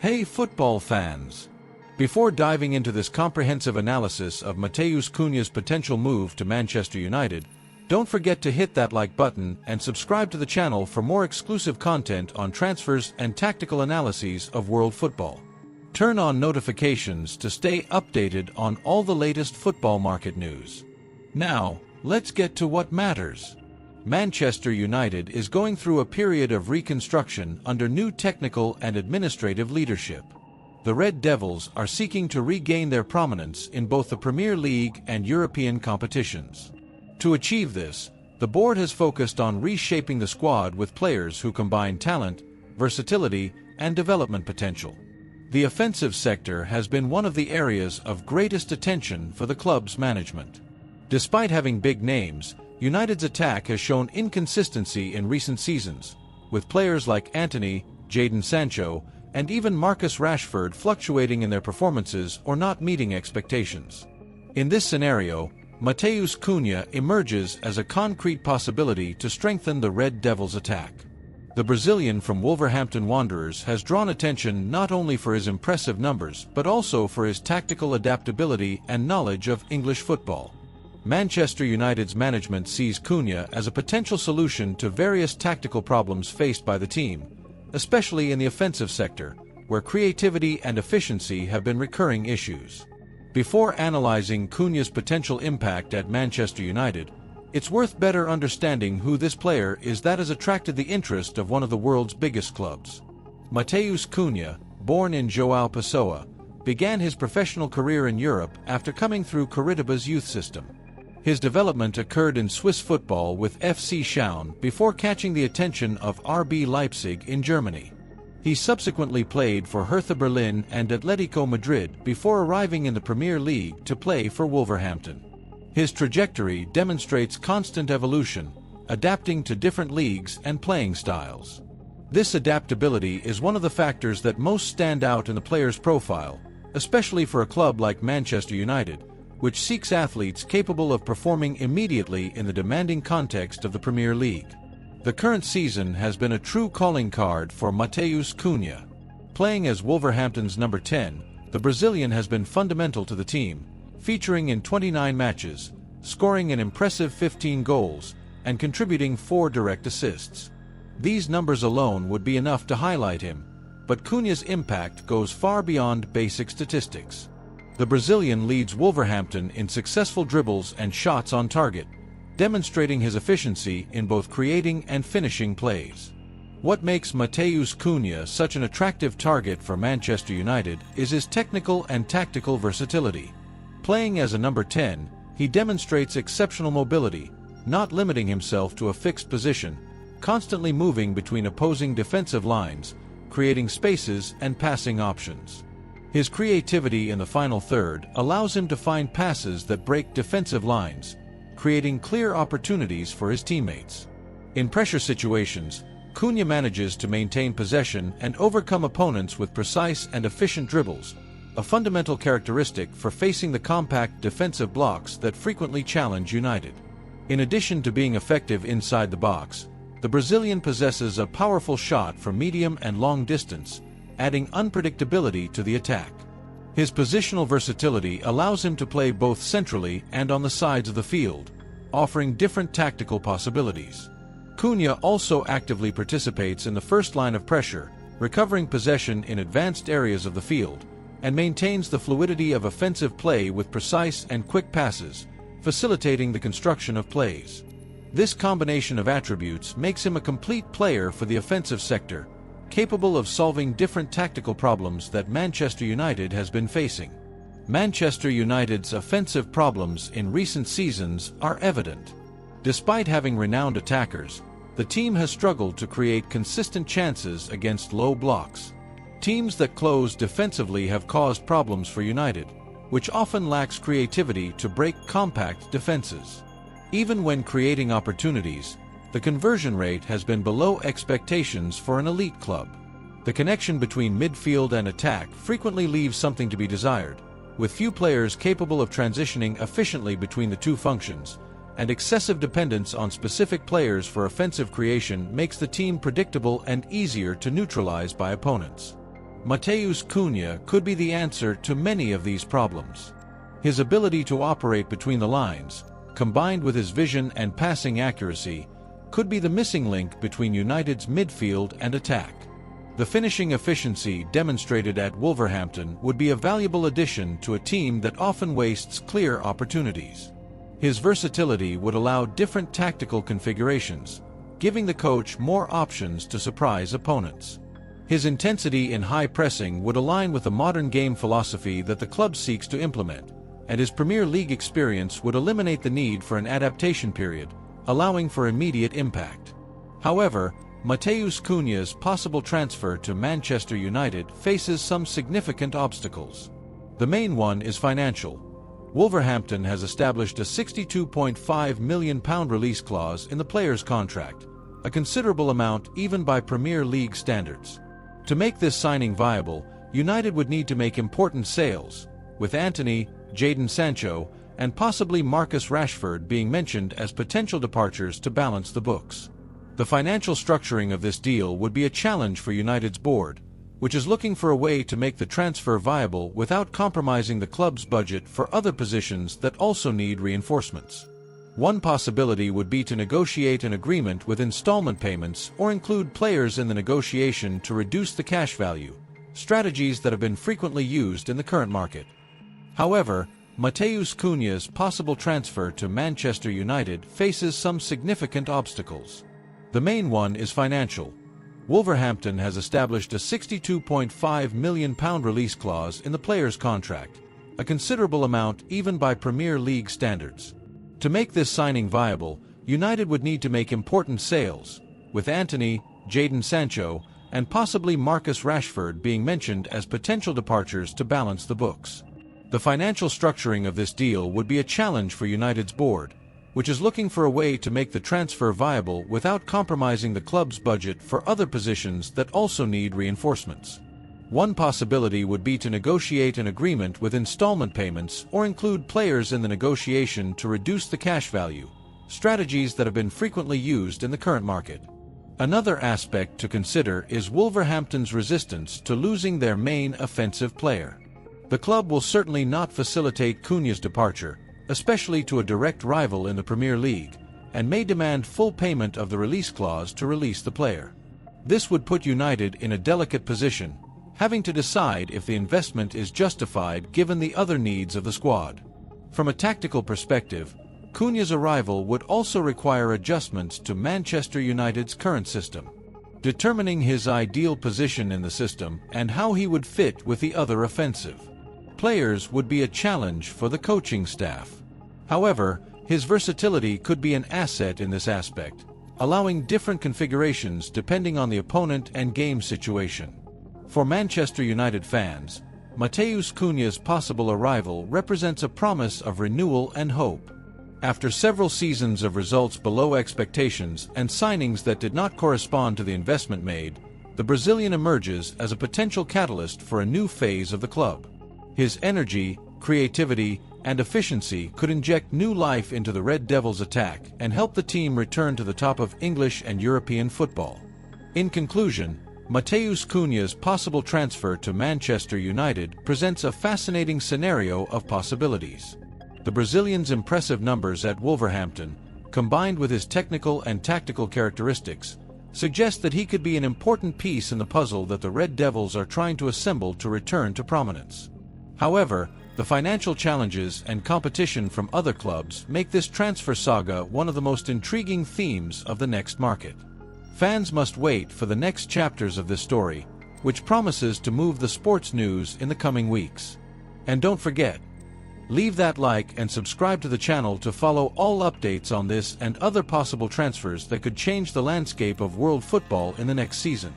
Hey football fans! Before diving into this comprehensive analysis of Matheus Cunha's potential move to Manchester United, don't forget to hit that like button and subscribe to the channel for more exclusive content on transfers and tactical analyses of world football. Turn on notifications to stay updated on all the latest football market news. Now, let's get to what matters. Manchester United is going through a period of reconstruction under new technical and administrative leadership. The Red Devils are seeking to regain their prominence in both the Premier League and European competitions. To achieve this, the board has focused on reshaping the squad with players who combine talent, versatility, and development potential. The offensive sector has been one of the areas of greatest attention for the club's management. Despite having big names, United's attack has shown inconsistency in recent seasons, with players like Antony, Jadon Sancho, and even Marcus Rashford fluctuating in their performances or not meeting expectations. In this scenario, Matheus Cunha emerges as a concrete possibility to strengthen the Red Devils' attack. The Brazilian from Wolverhampton Wanderers has drawn attention not only for his impressive numbers but also for his tactical adaptability and knowledge of English football. Manchester United's management sees Cunha as a potential solution to various tactical problems faced by the team, especially in the offensive sector, where creativity and efficiency have been recurring issues. Before analyzing Cunha's potential impact at Manchester United, it's worth better understanding who this player is that has attracted the interest of one of the world's biggest clubs. Matheus Cunha, born in João Pessoa, began his professional career in Europe after coming through Coritiba's youth system. His development occurred in Swiss football with FC Schauen before catching the attention of RB Leipzig in Germany. He subsequently played for Hertha Berlin and Atletico Madrid before arriving in the Premier League to play for Wolverhampton. His trajectory demonstrates constant evolution, adapting to different leagues and playing styles. This adaptability is one of the factors that most stand out in the player's profile, especially for a club like Manchester United, which seeks athletes capable of performing immediately in the demanding context of the Premier League. The current season has been a true calling card for Matheus Cunha. Playing as Wolverhampton's number 10, the Brazilian has been fundamental to the team, featuring in 29 matches, scoring an impressive 15 goals, and contributing 4 direct assists. These numbers alone would be enough to highlight him, but Cunha's impact goes far beyond basic statistics. The Brazilian leads Wolverhampton in successful dribbles and shots on target, demonstrating his efficiency in both creating and finishing plays. What makes Matheus Cunha such an attractive target for Manchester United is his technical and tactical versatility. Playing as a number 10, he demonstrates exceptional mobility, not limiting himself to a fixed position, constantly moving between opposing defensive lines, creating spaces and passing options. His creativity in the final third allows him to find passes that break defensive lines, creating clear opportunities for his teammates. In pressure situations, Cunha manages to maintain possession and overcome opponents with precise and efficient dribbles, a fundamental characteristic for facing the compact defensive blocks that frequently challenge United. In addition to being effective inside the box, the Brazilian possesses a powerful shot from medium and long distance, adding unpredictability to the attack. His positional versatility allows him to play both centrally and on the sides of the field, offering different tactical possibilities. Cunha also actively participates in the first line of pressure, recovering possession in advanced areas of the field, and maintains the fluidity of offensive play with precise and quick passes, facilitating the construction of plays. This combination of attributes makes him a complete player for the offensive sector, capable of solving different tactical problems that Manchester United has been facing. Manchester United's offensive problems in recent seasons are evident. Despite having renowned attackers, the team has struggled to create consistent chances against low blocks. Teams that close defensively have caused problems for United, which often lacks creativity to break compact defenses. Even when creating opportunities, the conversion rate has been below expectations for an elite club. The connection between midfield and attack frequently leaves something to be desired, with few players capable of transitioning efficiently between the two functions, and excessive dependence on specific players for offensive creation makes the team predictable and easier to neutralize by opponents. Matheus Cunha could be the answer to many of these problems. His ability to operate between the lines, combined with his vision and passing accuracy, could be the missing link between United's midfield and attack. The finishing efficiency demonstrated at Wolverhampton would be a valuable addition to a team that often wastes clear opportunities. His versatility would allow different tactical configurations, giving the coach more options to surprise opponents. His intensity in high pressing would align with the modern game philosophy that the club seeks to implement, and his Premier League experience would eliminate the need for an adaptation period, allowing for immediate impact. However, Matheus Cunha's possible transfer to Manchester United faces some significant obstacles. The main one is financial. Wolverhampton has established a £62.5 million release clause in the player's contract, a considerable amount even by Premier League standards. To make this signing viable, United would need to make important sales, with Antony, Jadon Sancho, and possibly Marcus Rashford being mentioned as potential departures to balance the books. The financial structuring of this deal would be a challenge for United's board, which is looking for a way to make the transfer viable without compromising the club's budget for other positions that also need reinforcements. One possibility would be to negotiate an agreement with installment payments or include players in the negotiation to reduce the cash value, strategies that have been frequently used in the current market. However, Matheus Cunha's possible transfer to Manchester United faces some significant obstacles. The main one is financial. Wolverhampton has established a £62.5 million release clause in the player's contract, a considerable amount even by Premier League standards. To make this signing viable, United would need to make important sales, with Antony, Jadon Sancho, and possibly Marcus Rashford being mentioned as potential departures to balance the books. The financial structuring of this deal would be a challenge for United's board, which is looking for a way to make the transfer viable without compromising the club's budget for other positions that also need reinforcements. One possibility would be to negotiate an agreement with installment payments or include players in the negotiation to reduce the cash value, strategies that have been frequently used in the current market. Another aspect to consider is Wolverhampton's resistance to losing their main offensive player. The club will certainly not facilitate Cunha's departure, especially to a direct rival in the Premier League, and may demand full payment of the release clause to release the player. This would put United in a delicate position, having to decide if the investment is justified given the other needs of the squad. From a tactical perspective, Cunha's arrival would also require adjustments to Manchester United's current system, determining his ideal position in the system and how he would fit with the other offensive players would be a challenge for the coaching staff. However, his versatility could be an asset in this aspect, allowing different configurations depending on the opponent and game situation. For Manchester United fans, Matheus Cunha's possible arrival represents a promise of renewal and hope. After several seasons of results below expectations and signings that did not correspond to the investment made, the Brazilian emerges as a potential catalyst for a new phase of the club. His energy, creativity, and efficiency could inject new life into the Red Devils' attack and help the team return to the top of English and European football. In conclusion, Matheus Cunha's possible transfer to Manchester United presents a fascinating scenario of possibilities. The Brazilian's impressive numbers at Wolverhampton, combined with his technical and tactical characteristics, suggest that he could be an important piece in the puzzle that the Red Devils are trying to assemble to return to prominence. However, the financial challenges and competition from other clubs make this transfer saga one of the most intriguing themes of the next market. Fans must wait for the next chapters of this story, which promises to move the sports news in the coming weeks. And don't forget, leave that like and subscribe to the channel to follow all updates on this and other possible transfers that could change the landscape of world football in the next season.